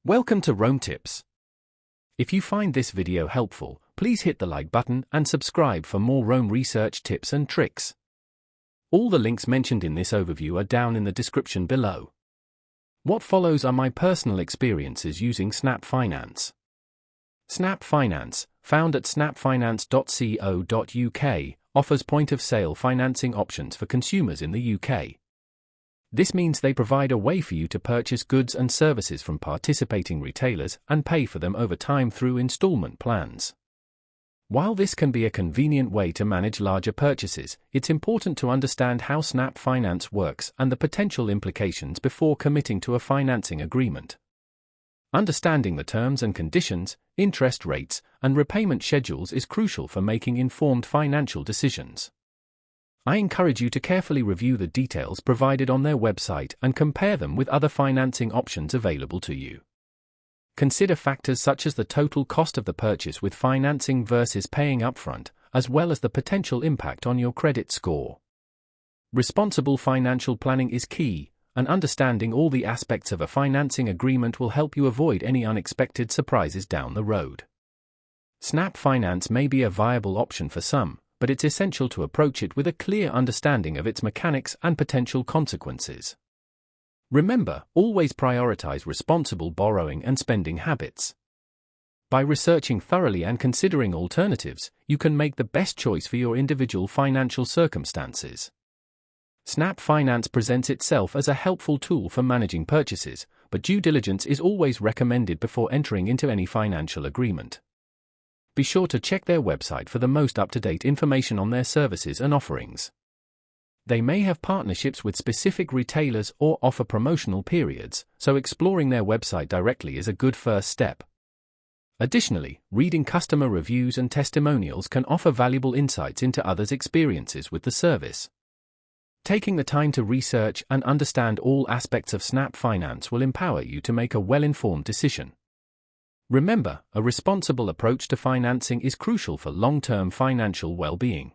Welcome to Rome Tips. If you find this video helpful, please hit the like button and subscribe for more Rome research tips and tricks. All the links mentioned in this overview are down in the description below. What follows are my personal experiences using Snap Finance. Snap Finance, found at snapfinance.co.uk, offers point-of-sale financing options for consumers in the UK. This means they provide a way for you to purchase goods and services from participating retailers and pay for them over time through installment plans. While this can be a convenient way to manage larger purchases, it's important to understand how Snap Finance works and the potential implications before committing to a financing agreement. Understanding the terms and conditions, interest rates, and repayment schedules is crucial for making informed financial decisions. I encourage you to carefully review the details provided on their website and compare them with other financing options available to you. Consider factors such as the total cost of the purchase with financing versus paying upfront, as well as the potential impact on your credit score. Responsible financial planning is key, and understanding all the aspects of a financing agreement will help you avoid any unexpected surprises down the road. Snap Finance may be a viable option for some, but it's essential to approach it with a clear understanding of its mechanics and potential consequences. Remember, always prioritize responsible borrowing and spending habits. By researching thoroughly and considering alternatives, you can make the best choice for your individual financial circumstances. Snap Finance presents itself as a helpful tool for managing purchases, but due diligence is always recommended before entering into any financial agreement. Be sure to check their website for the most up-to-date information on their services and offerings. They may have partnerships with specific retailers or offer promotional periods, so exploring their website directly is a good first step. Additionally, reading customer reviews and testimonials can offer valuable insights into others' experiences with the service. Taking the time to research and understand all aspects of Snap Finance will empower you to make a well-informed decision. Remember, a responsible approach to financing is crucial for long-term financial well-being.